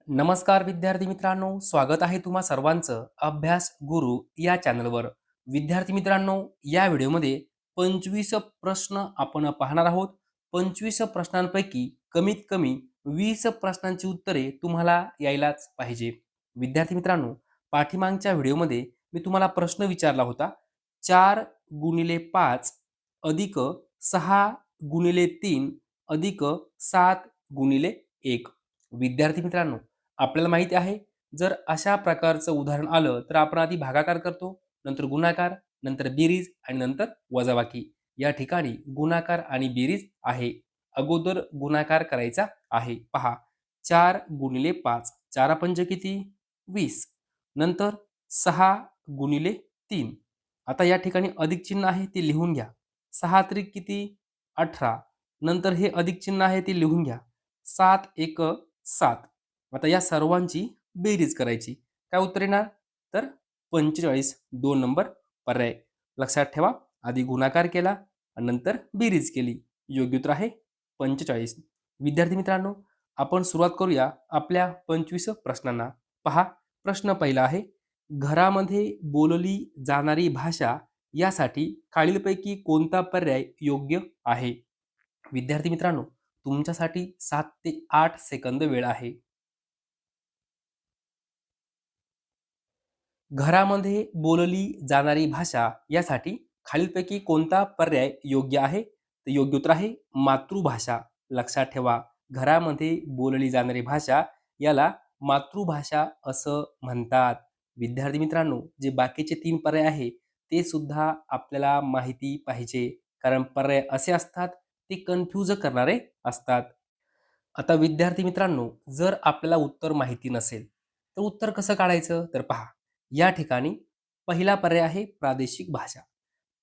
नमस्कार विद्यार्थी मित्रांनो, स्वागत आहे तुम्हा सर्वांचं अभ्यास गुरु या चॅनलवर. विद्यार्थी मित्रांनो, या व्हिडिओमध्ये 25 प्रश्न आपण पाहणार आहोत. 25 प्रश्नांपैकी कमीत कमी 20 प्रश्नांची उत्तरे तुम्हाला यायलाच पाहिजे. विद्यार्थी मित्रांनो, पाठीमागच्या व्हिडिओमध्ये मी तुम्हाला प्रश्न विचारला होता. 4 गुणिले 5 अधिक 6 गुणिले 3 अधिक 7 गुणिले 1. विद्यार्थी मित्रांनो, आपल्याला माहिती आहे, जर अशा प्रकारचं उदाहरण आलं तर आपण आधी भागाकार करतो, नंतर गुणाकार, नंतर बेरीज आणि नंतर वजाबाकी. या ठिकाणी गुणाकार आणि बेरीज आहे. अगोदर गुणाकार करायचा आहे. पहा, 4 गुणिले 5, 4 पंच किती? 20. नंतर 6 गुणिले 3. आता या ठिकाणी अधिक चिन्ह आहे ते लिहून घ्या. 6 त्रिक किती? 18. नंतर हे अधिक चिन्ह आहे ते लिहून घ्या. 7 एक 7. आता या सर्वांची बेरीज करायची. काय उत्तर येणार? तर 45. 2 नंबर पर्याय. लक्षात ठेवा, आधी गुणाकार केला आणि नंतर बेरीज केली. योग्य उत्तर आहे 45. विद्यार्थी मित्रांनो, आपण सुरुवात करूया आपल्या 25 प्रश्नांना. पहा, प्रश्न पहिला आहे, घरामध्ये बोलली जाणारी भाषा यासाठी खालीलपैकी कोणता पर्याय योग्य आहे? विद्यार्थी मित्रांनो, तुमच्यासाठी 7 ते 8 सेकंद वेळ आहे. घरामध्ये बोलली जाणारी भाषा यासाठी खालीलपैकी कोणता पर्याय योग्य आहे? तर योग्य उत्तर आहे मातृभाषा. लक्षात ठेवा, घरामध्ये बोलली जाणारी भाषा याला मातृभाषा असं म्हणतात. विद्यार्थी मित्रांनो, जे बाकीचे 3 पर्याय आहे ते सुद्धा आपल्याला माहिती पाहिजे, कारण पर्याय असे असतात ते कन्फ्यूज करणारे असतात. आता विद्यार्थी मित्रांनो, जर आपल्याला उत्तर माहिती नसेल तर उत्तर कसं काढायचं? तर पहा, या ठिकाणी पहिला पर्याय आहे प्रादेशिक भाषा.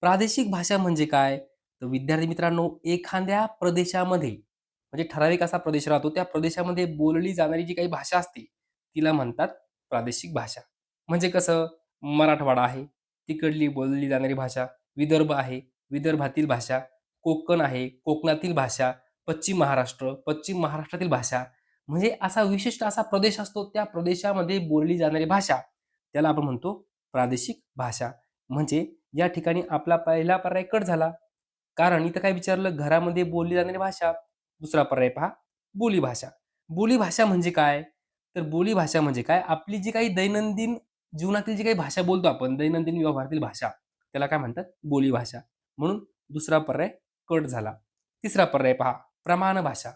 प्रादेशिक भाषा म्हणजे काय? तर विद्यार्थी मित्रांनो, एखाद्या प्रदेशामध्ये म्हणजे ठराविक असा प्रदेश राहतो, त्या प्रदेशामध्ये बोलली जाणारी जी काही भाषा असते तिला म्हणतात प्रादेशिक भाषा. म्हणजे कसं? मराठवाडा आहे, तिकडली बोलली जाणारी भाषा. विदर्भ आहे, विदर्भातील भाषा. कोकण आहे, कोकणातील भाषा. पश्चिम महाराष्ट्र, पश्चिम महाराष्ट्रातील भाषा. म्हणजे असा विशिष्ट असा प्रदेश असतो, त्या प्रदेशामध्ये बोलली जाणारी भाषा त्याला आपण म्हणतो प्रादेशिक भाषा. म्हणजे या ठिकाणी आपला पहिला पर्याय कट झाला, कारण इथं काय विचारलं? घरामध्ये बोलली जाणारी भाषा. दुसरा पर्याय पहा, बोलीभाषा. बोलीभाषा म्हणजे काय? तर बोलीभाषा म्हणजे काय? आपली जी काही दैनंदिन जीवनातील जी काही भाषा बोलतो आपण, दैनंदिन व्यवहारातील भाषा, त्याला काय म्हणतात? बोलीभाषा. म्हणून दुसरा पर्याय कट झाला. तिसरा पर्याय पहा, प्रमाण भाषा.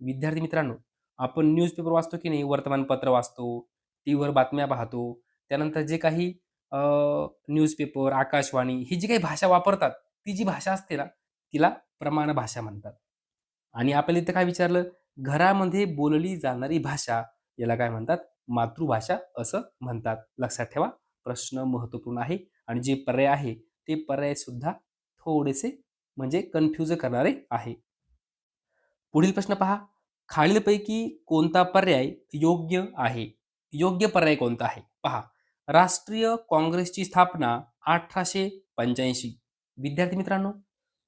विद्यार्थी मित्रांनो, आपण न्यूजपेपर वाचतो की नाही, वर्तमानपत्र वाचतो, टीव्हीवर बातम्या पाहतो, त्यानंतर जे काही न्यूजपेपर, आकाशवाणी ही जी काही भाषा वापरतात, ती जी भाषा असते ना, तिला प्रमाण भाषा म्हणतात. आणि आपल्याला इथं काय विचारलं? घरामध्ये बोलली जाणारी भाषा याला काय म्हणतात? मातृभाषा असं म्हणतात. लक्षात ठेवा, प्रश्न महत्त्वपूर्ण आहे आणि जे पर्याय आहे ते पर्याय सुद्धा थोडेसे म्हणजे कन्फ्यूज करणारे आहे. पुढील प्रश्न पहा, खालीलपैकी कोणता पर्याय योग्य आहे? योग्य पर्याय कोणता आहे? पहा, राष्ट्रीय काँग्रेसची स्थापना 1885. विद्यार्थी मित्रांनो,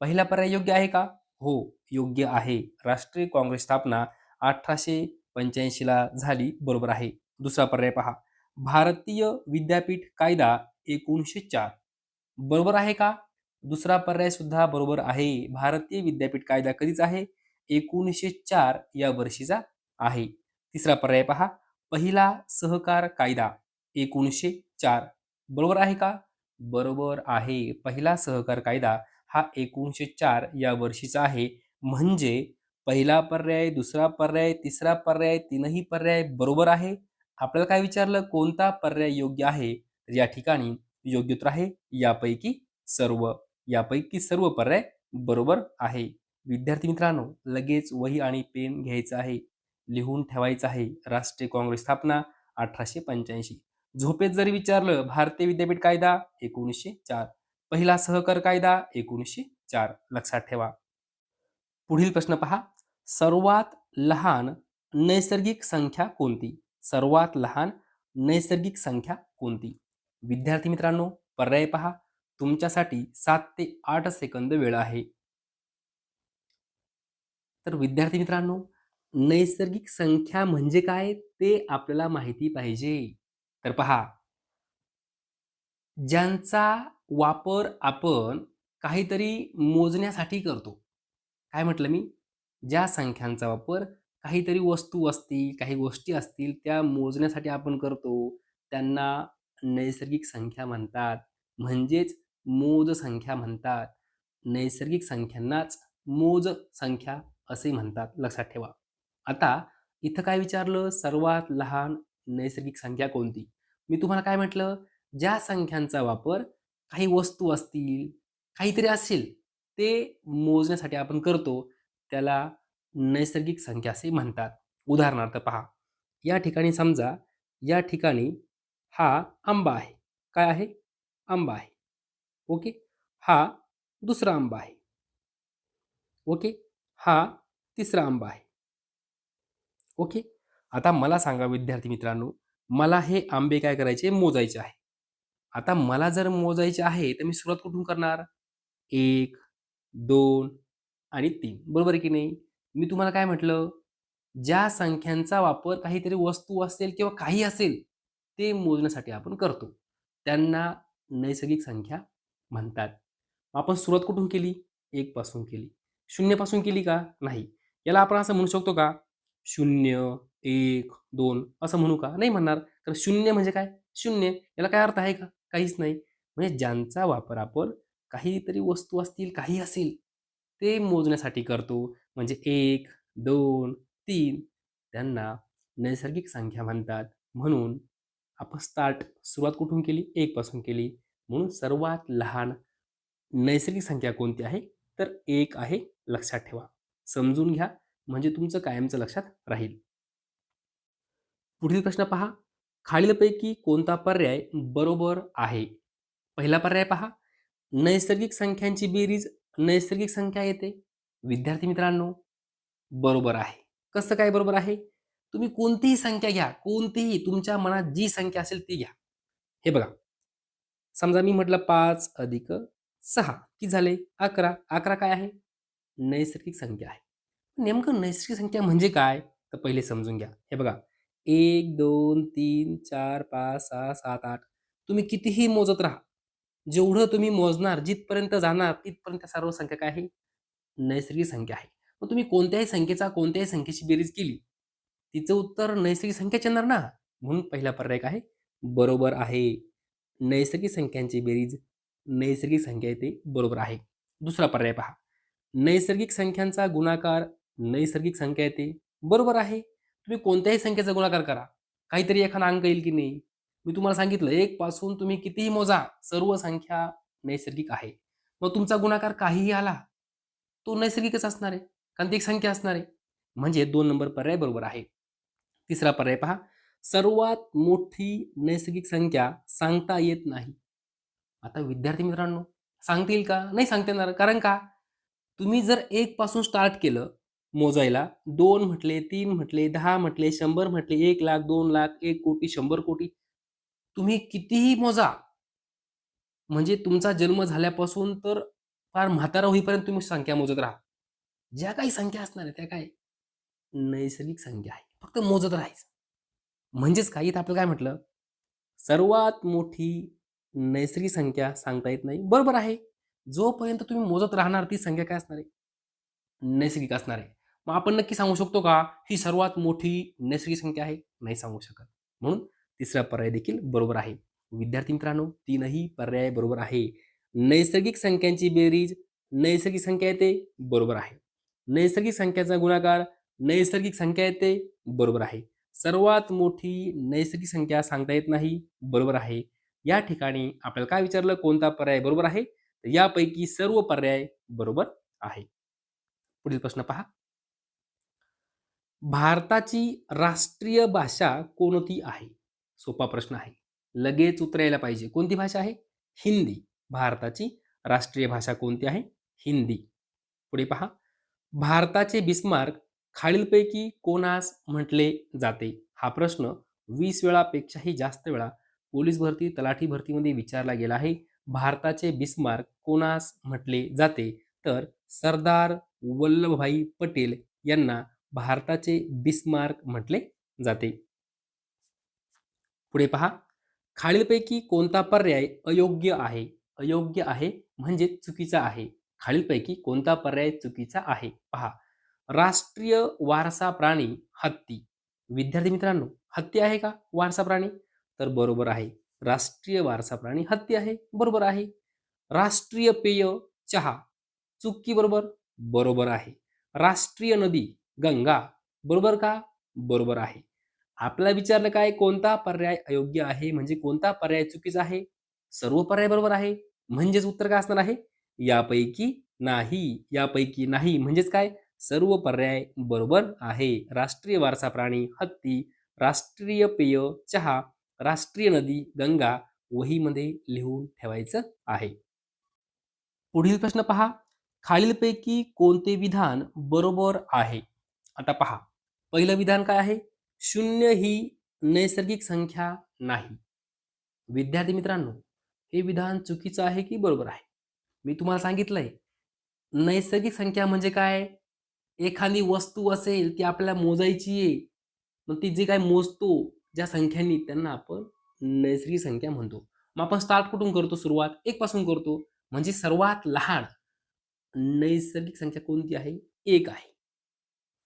पहिला पर्याय योग्य आहे का? हो, योग्य आहे. राष्ट्रीय काँग्रेस स्थापना 1885 ला झाली, बरोबर आहे. दुसरा पर्याय पहा, भारतीय विद्यापीठ कायदा 1904. बरोबर आहे का? दुसरा पर्याय सुद्धा बरोबर आहे. भारतीय विद्यापीठ कायदा कधीचा आहे? 1904 या वर्षीचा आहे. तिसरा पर्याय पहा, पहिला सहकार कायदा 1904. बरोबर आहे का? बरोबर आहे. पहिला सहकार कायदा हा 1904 या वर्षीचा आहे. म्हणजे पहिला पर्याय, दुसरा पर्याय, तिसरा पर्याय, तीनही पर्याय बरोबर आहे. आपल्याला काय विचारलं? कोणता पर्याय योग्य आहे? तर या ठिकाणी योग्य उत्तर आहे यापैकी सर्व. यापैकी सर्व पर्याय बरोबर आहे. विद्यार्थी मित्रांनो, लगेच वही आणि पेन घ्यायचं आहे. लिहून ठेवायचं आहे. राष्ट्रीय काँग्रेस स्थापना 1885. झोपेत जरी विचारलं, भारतीय विद्यापीठ कायदा 1904. पहिला सहकार कायदा 1904. लक्षात ठेवा. पुढील प्रश्न पहा, सर्वात लहान नैसर्गिक संख्या कोणती? सर्वात लहान नैसर्गिक संख्या कोणती? विद्यार्थी मित्रांनो, पर्याय पहा. तुमच्यासाठी 7 ते 8 सेकंद वेळ आहे. तर विद्यार्थी मित्रांनो, नैसर्गिक संख्या म्हणजे काय ते आपल्याला माहिती पाहिजे. तर पहा, ज्यांचा वापर आपण काहीतरी मोजण्यासाठी करतो. काय म्हटलं मी? ज्या संख्यांचा वापर काहीतरी वस्तू असतील, काही गोष्टी असतील त्या मोजण्यासाठी आपण करतो, त्यांना नैसर्गिक संख्या म्हणतात. म्हणजेच मोज संख्या म्हणतात. नैसर्गिक संख्यांनाच मोज संख्या असे म्हणतात. लक्षात ठेवा. आता इथं काय विचारलं? सर्वात लहान नैसर्गिक संख्या कोणती? मी तुम्हाला काय म्हटलं? ज्या संख्यांचा वापर काही वस्तू असतील, काहीतरी असेल, ते मोजण्यासाठी आपण करतो, त्याला नैसर्गिक संख्या असे म्हणतात. उदाहरणार्थ पहा, या ठिकाणी समजा, या ठिकाणी हा आंबा आहे. काय आहे? आंबा आहे. ओके. हा दुसरा आंबा आहे. ओके. हा तिसरा आंबा आहे. ओके. आता मला सांगा विद्यार्थी मित्रांनो, मला हे आंबे काय करायचे? मोजायचे आहे. आता मला जर मोजायचे आहे, तर मी सुरुवात कुठून करणार? 1, 2 आणि 3 बरोबर आहे की नाही? मी तुम्हाला काय म्हटलं? ज्या संख्यांचा वापर काहीतरी वस्तू असेल किंवा काही असेल, ते मोजण्यासाठी आपण करतो. त्यांना नैसर्गिक संख्या म्हणतात. आपण सुरुवात कुठून केली? 1 पासून केली. 0 पासून केली का? नाही. याला आपण असं म्हणू शकतो का? 0, 1, 2 असं म्हणू का? नाही म्हणणार. तर 0 म्हणजे काय? 0. याला काय अर्थ आहे का? काहीच नाही. म्हणजे ज्यांचा वापर आपण काहीतरी वस्तू असतील, काही असेल, ते मोजण्यासाठी करतो. म्हणजे 1, 2, 3 त्यांना नैसर्गिक संख्या म्हणतात. म्हणून आपण सुरुवात कुठून केली? 1 पासून केली. म्हणून सर्वात लहान नैसर्गिक संख्या कोणती आहे? तर 1 आहे. लक्षात ठेवा. समजून घ्या म्हणजे तुमचं कायमचं लक्षात राहील. पुढील प्रश्न पहा. खालीलपैकी कोणता पर्याय बरोबर आहे? पहिला पर्याय पहा. नैसर्गिक संख्यांची बेरीज नैसर्गिक संख्या येते. विद्यार्थी मित्रांनो, बरोबर आहे. कसं काय बरोबर आहे? तुम्ही कोणतीही संख्या घ्या, कोणतीही तुमच्या मनात जी संख्या असेल ती घ्या. हे बघा, समजा मी म्हटलं 5 अधिक 6 किती झाले? 11. 11 काय आहे? नैसर्गिक संख्या आहे. नेमकं नैसर्गिक संख्या म्हणजे काय? तर पहिले समजून घ्या. हे बघा, 1, 2, 3, 4, 5, 6, 7, 8 तुम्ही कितीही मोजत राहा. जेवढं तुम्ही मोजणार, जिथपर्यंत जाणार, तिथपर्यंत त्या सर्व संख्या काय आहे? नैसर्गिक संख्या आहे. मग तुम्ही कोणत्याही संख्येचा कोणत्याही संख्येशी बेरीज केली, तिचं उत्तर नैसर्गिक संख्याच येणार ना. म्हणून पहिला पर्याय काय आहे? बरोबर आहे. नैसर्गिक संख्यांची बेरीज नैसर्गिक संख्या येते. बरोबर आहे. दुसरा पर्याय पहा. नैसर्गिक संख्यांचा गुणाकार नैसर्गिक संख्या येते. बरोबर आहे. तुम्ही कोणत्याही संख्येचा गुणाकार करा. काहीतरी एखादा अंक येईल की नाही? मी तुम्हाला सांगितलं 1 पासून तुम्ही कितीही मोजा, सर्व संख्या नैसर्गिक आहे. मग तुमचा गुणाकार काहीही आला, तो नैसर्गिकच असणार आहे. कारण ती एक संख्या असणार आहे. म्हणजे 2 नंबर पर्याय बरोबर आहे. तिसरा पर्याय पहा. सर्वात मोठी नैसर्गिक संख्या सांगता येत नाही. आता विद्यार्थी मित्रांनो, सांगता येईल का? नाही सांगता येणार. कारण का? तुम्ही जर 1 पासून स्टार्ट केलं मोजायला, 2 म्हटले, 3 म्हटले, 10 म्हटले, 100 म्हटले, 1,00,000, 2,00,000, 1,00,00,000, 100,00,00,000 तुम्ही कितीही मोजा, म्हणजे तुमचा जन्म झाल्यापासून तर फार म्हातारा होईपर्यंत तुम्ही संख्या मोजत राहा. ज्या काही संख्या असणार आहेत त्या काय? नैसर्गिक संख्या आहे. फक्त मोजत राहायचं. म्हणजेच काय? इथं आपल्याला काय म्हटलं? सर्वात मोठी नैसर्गिक संख्या सांगता येत नाही. बरोबर आहे. जोपर्यंत तुम्ही मोजत राहणार ती संख्या काय असणार आहे? नैसर्गिक असणार आहे. मग आपण नक्की सांगू शकतो का, ही सर्वात मोठी नैसर्गिक संख्या आहे? नाही सांगू शकत. म्हणून तिसरा पर्याय देखील बरोबर आहे. विद्यार्थी मित्रांनो, तीनही पर्याय बरोबर आहे. नैसर्गिक संख्यांची बेरीज नैसर्गिक संख्या येते, बरोबर आहे. नैसर्गिक संख्याचा गुणाकार नैसर्गिक संख्या येते, बरोबर आहे. सर्वात मोठी नैसर्गिक संख्या सांगता येत नाही, बरोबर आहे. या ठिकाणी आपल्याला काय विचारलं, कोणता पर्याय बरोबर आहे? तर यापैकी सर्व पर्याय बरोबर आहे. पुढील प्रश्न पहा. भारताची राष्ट्रीय भाषा कोणती आहे? सोपा प्रश्न आहे. लगेच उत्तर यायला पाहिजे. कोणती भाषा आहे? हिंदी. भारताची राष्ट्रीय भाषा कोणती आहे? हिंदी. पुढे पहा. भारताचे बिस्मार्क खालीलपैकी कोणास म्हटले जाते? हा प्रश्न 20 वेळापेक्षाही जास्त वेळा पोलीस भरती, तलाठी भरतीमध्ये विचारला गेला आहे. भारताचे बिस्मार्क कोणास म्हटले जाते? तर सरदार वल्लभभाई पटेल यांना भारताचे बिस्मार्क म्हटले जाते. पुढे पहा, खालीलपैकी कोणता पर्याय अयोग्य आहे? अयोग्य आहे म्हणजे चुकीचा आहे. खालीलपैकी कोणता पर्याय चुकीचा आहे? पहा, राष्ट्रीय वारसा प्राणी हत्ती. विद्यार्थी मित्रांनो, हत्ती आहे का वारसा प्राणी? तर बरोबर आहे. राष्ट्रीय वारसा प्राणी हत्ती आहे. बरोबर आहे. राष्ट्रीय पेय चहा. चूक की बरोबर? बरोबर आहे. राष्ट्रीय नदी गंगा. बरोबर का? बरोबर आहे. आपल्याला विचारलं काय कोणता पर्याय अयोग्य आहे म्हणजे कोणता पर्याय चुकीचा आहे? सर्व पर्याय बरोबर आहे. म्हणजेच उत्तर काय असणार आहे? यापैकी नाही. यापैकी नाही म्हणजेच काय? सर्व पर्याय बरोबर आहे. राष्ट्रीय वारसा प्राणी हत्ती, राष्ट्रीय पेय चहा, राष्ट्रीय नदी गंगा वहीमध्ये लिहून ठेवायचं आहे. पुढील प्रश्न पहा, खालीलपैकी कोणते विधान बरोबर आहे? आता पहा, पहिलं विधान काय आहे? शून्य ही नैसर्गिक संख्या नाही. विद्यार्थी मित्रांनो, हे विधान चुकीचं आहे की बरोबर आहे? मी तुम्हाला सांगितलंय, नैसर्गिक संख्या म्हणजे काय? एखादी वस्तू असेल ती आपल्याला मोजायची आहे. मग ती जे काही मोजतो ज्या संख्यांनी त्यांना आपण नैसर्गिक संख्या म्हणतो. मग आपण स्टार्ट कुठून करतो सुरुवात? 1 पासून करतो. म्हणजे सर्वात लहान नैसर्गिक संख्या कोणती आहे? 1 आहे.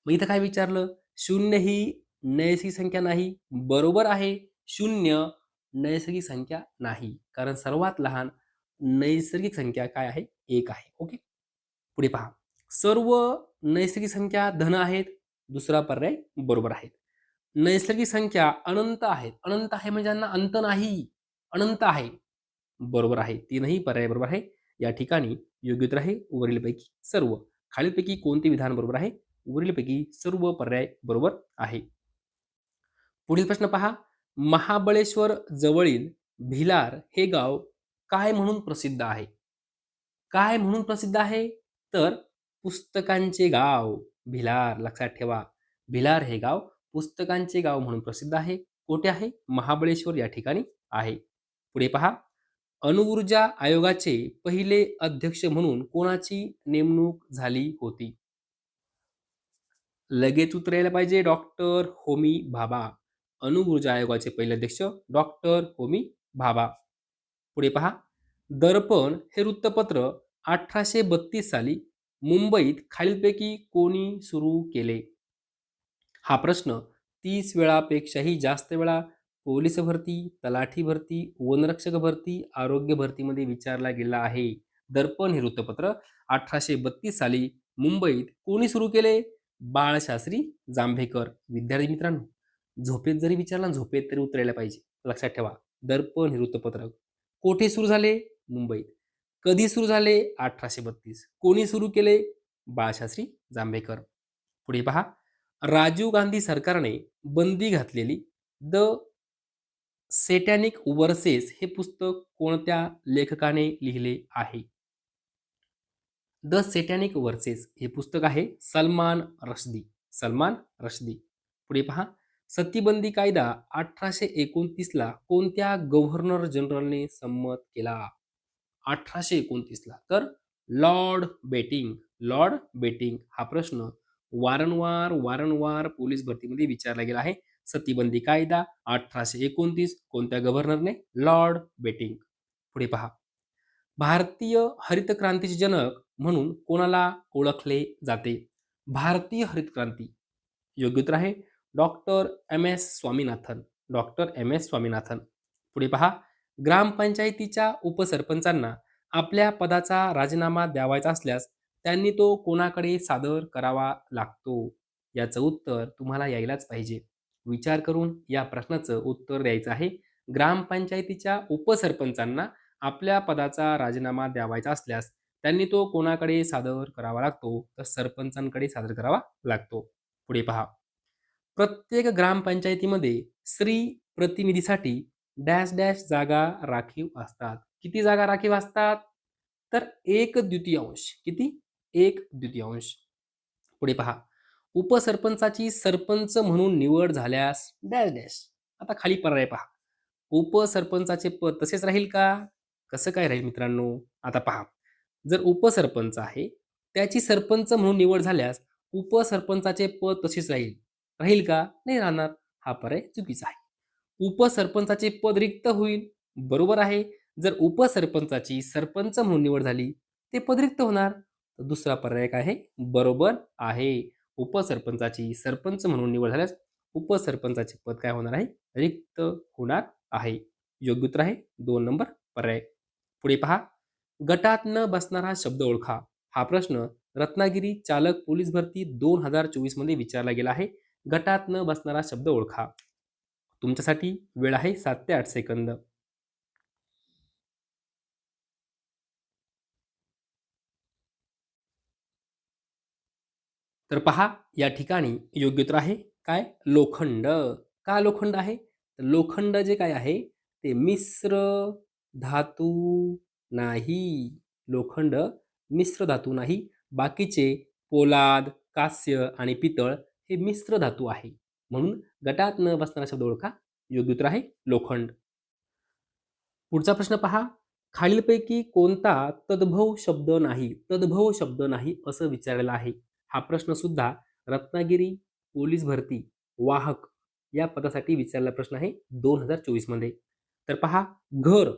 मग इथं काय विचारलं? 0 ही नैसर्गिक संख्या नाही. बरोबर आहे. 0 नैसर्गिक संख्या नाही. कारण सर्वात लहान नैसर्गिक संख्या काय आहे? 1 आहे. ओके. पुढे पहा. सर्व नैसर्गिक संख्या धन आहेत. दुसरा पर्याय बरोबर आहे. नैसर्गिक संख्या अनंत आहेत. अनंत आहे म्हणजे त्यांना अंत नाही. अनंत आहे. बरोबर आहे. तीनही पर्याय बरोबर आहे. या ठिकाणी योग्य उत्तर आहे वरीलपैकी सर्व. खालीलपैकी कोणते विधान बरोबर आहे? वरीलपैकी सर्व पर्याय बरोबर आहे. पुढील प्रश्न पहा. महाबळेश्वर जवळील भिलार हे गाव काय म्हणून प्रसिद्ध आहे? काय म्हणून प्रसिद्ध आहे? तर पुस्तकांचे गाव भिलार. लक्षात ठेवा. भिलार हे गाव पुस्तकांचे गाव म्हणून प्रसिद्ध आहे. कोठे आहे? महाबळेश्वर या ठिकाणी आहे. पुढे पहा. अणुऊर्जा आयोगाचे पहिले अध्यक्ष म्हणून कोणाची नेमणूक झाली होती? लगेच उत्तर यायला पाहिजे. डॉक्टर होमी भाभा. अणुऊर्जा आयोगाचे पहिले अध्यक्ष डॉक्टर होमी भाभा. पुढे पहा. दर्पण हे वृत्तपत्र 1832 साली मुंबईत खालीलपैकी कोणी सुरू केले? हा प्रश्न 30 वेळापेक्षाही जास्त वेळा पोलीस भरती, तलाठी भरती, वनरक्षक भरती, आरोग्य भरतीमध्ये विचारला गेला आहे. दर्पण हे वृत्तपत्र 1832 साली मुंबईत कोणी सुरू केले? बाळशास्त्री जांभेकर. विद्यार्थी मित्रांनो, झोपेत जरी विचारला झोपेत तरी उत्तर यायला पाहिजे. लक्षात ठेवा. दर्पण हे वृत्तपत्र कोठे सुरू झाले? मुंबईत. कधी सुरू झाले? 1832. कोणी सुरू केले? बाळशास्त्री जांभेकर. पुढे पहा. राजीव गांधी सरकारने बंदी घातलेली द सेटॅनिक वर्सेस हे पुस्तक कोणत्या लेखकाने लिहिले आहे? द सेटॅनिक वर्सेस हे पुस्तक आहे सलमान रश्दी. सलमान रश्दी. पुढे पहा. सतीबंदी कायदा 1829 ला कोणत्या गव्हर्नर जनरलने संमत केला? 1829 ला तर लॉर्ड बेटिंग. Lord betting. हा प्रश्न वारंवार पोलीस भरतीमध्ये विचारला गेला आहे. सतीबंदी कायदा 1829 कोणत्या गव्हर्नरने? Lord betting. पुढे पहा. भारतीय हरित क्रांतीचे जनक म्हणून कोणाला ओळखले जाते? भारतीय हरित क्रांती. योग्य उत्तर आहे doctor M S Swaminathan. Doctor M S Swaminathan. पुढे पहा. ग्रामपंचायतीच्या उपसरपंचांना आपल्या पदाचा राजीनामा द्यावायचा असल्यास त्यांनी तो कोणाकडे सादर करावा लागतो? याचं उत्तर तुम्हाला यायलाच पाहिजे. विचार करून या प्रश्नाचं उत्तर द्यायचं आहे. ग्रामपंचायतीच्या उपसरपंचांना आपल्या पदाचा राजीनामा द्यावायचा असल्यास त्यांनी तो कोणाकडे सादर करावा लागतो? तर सरपंचांकडे सादर करावा लागतो. पुढे पहा. प्रत्येक ग्रामपंचायतीमध्ये स्त्री प्रतिनिधीसाठी डॅश डॅश जागा राखीव असतात. किती जागा राखीव असतात? तर 1/2. किती? 1/2. पुढे पहा. उपसरपंचाची सरपंच म्हणून निवड झाल्यास डॅश डॅश. आता खाली पर्याय पहा. उपसरपंचाचे पद तसेच राहील का? कसं काय राहील मित्रांनो? आता पहा. जर उपसरपंच आहे त्याची सरपंच म्हणून निवड झाल्यास उपसरपंचाचे पद तसेच राहील. राहील का? नाही राहणार. हा पर्याय चुकीचा आहे. उपसरपंचाचे पद रिक्त होईल. बरोबर आहे. जर उपसरपंचाची सरपंच म्हणून निवड झाली, ते पद रिक्त होणार. तर दुसरा पर्याय काय आहे? बरोबर आहे. उपसरपंचाची सरपंच म्हणून निवड झाल्यास उपसरपंचाचे पद काय होणार आहे? रिक्त होणार आहे. योग्य उत्तर आहे 2 नंबर पर्याय. पुढे पहा. गटात न बसणारा शब्द ओळखा. हा प्रश्न रत्नागिरी चालक पोलीस भरती 2024 मध्ये विचारला गेला आहे. गटात न बसणारा शब्द ओळखा. तुमच्यासाठी वेळ आहे 7 ते 8 सेकंद. तर पहा, या ठिकाणी योग्य उत्तर आहे काय? लोखंड. का लोखंड आहे? तर लोखंड जे काय आहे ते मिश्र धातू नाही. लोखंड मिश्र धातू नाही. बाकीचे पोलाद, कांस्य आणि पितळ हे मिश्र धातू आहे. म्हणून गटात न बसणारा शब्द ओळखा. योग्य उत्तर आहे लोखंड. पुढचा प्रश्न पहा. खालीलपैकी कोणता तद्भव शब्द नाही? तद्भव शब्द नाही असं विचारलेलं आहे. हा प्रश्न सुद्धा रत्नागिरी पोलीस भरती वाहक या पदासाठी विचारलेला प्रश्न आहे 2024 मध्ये. तर पहा, घर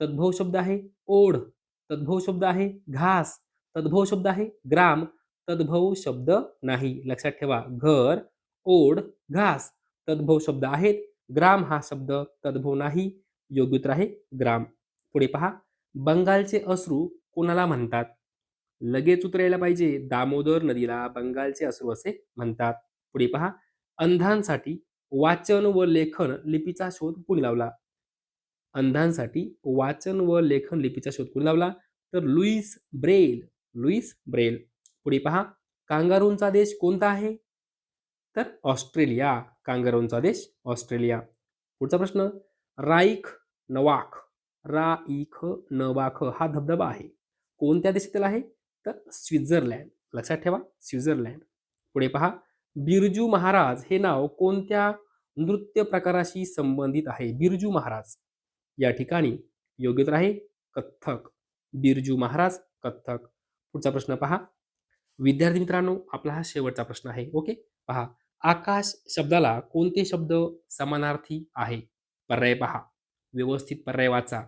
तद्भव शब्द आहे. ओढ तद्भव शब्द आहे. घास तद्भव शब्द आहे. ग्राम तद्भव शब्द नाही. लक्षात ठेवा, घर, ओढ, घास तद्भव शब्द आहेत. ग्राम हा शब्द तद्भव नाही. योग्य उत्तर आहे ग्राम. पुढे पहा. बंगालचे अश्रू कोणाला म्हणतात? लगेच उत्तर यायला पाहिजे. दामोदर नदीला बंगालचे अश्रू असे म्हणतात. पुढे पहा. अंधांसाठी वाचन व लेखन लिपीचा शोध कोणी लावला? अंधांसाठी वाचन व लेखन लिपीचा शोध कोणी लावला? तर लुईस ब्रेल. Lewis Braille. पुढे पहा. कांगारूंचा देश कोणता आहे? तर ऑस्ट्रेलिया. कांगारूंचा देश ऑस्ट्रेलिया. पुढचा प्रश्न. राईख नवाख, राईख नवाख हा धबधबा आहे. कोणत्या देशातील आहे? तर स्वित्झर्लंड. लक्षात ठेवा, स्वित्झर्लंड. पुढे पहा. बिरजू महाराज हे नाव कोणत्या नृत्य प्रकाराशी संबंधित आहे? बिरजू महाराज. या ठिकाणी योग्य उत्तर आहे कथ्थक. बिरजू महाराज कथ्थक. पुढचा प्रश्न पहा. विद्यार्थी मित्रांनो, आपला हा शेवटचा प्रश्न आहे. ओके, पहा. आकाश शब्दाला कोणते शब्द समानार्थी आहे? पर्याय पहा. व्यवस्थित पर्याय वाचा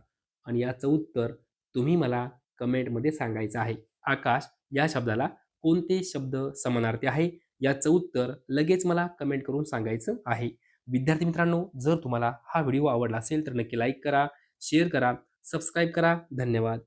आणि याचं उत्तर तुम्ही मला कमेंटमध्ये सांगायचं आहे. आकाश या शब्दाला कोणते शब्द समानार्थी आहे? याचं उत्तर लगेच मला कमेंट करून सांगायचं आहे. विद्यार्थी मित्रांनो, जर तुम्हाला हा व्हिडिओ आवडला असेल तर नक्की लाईक करा, शेअर करा, सबस्क्राईब करा. धन्यवाद.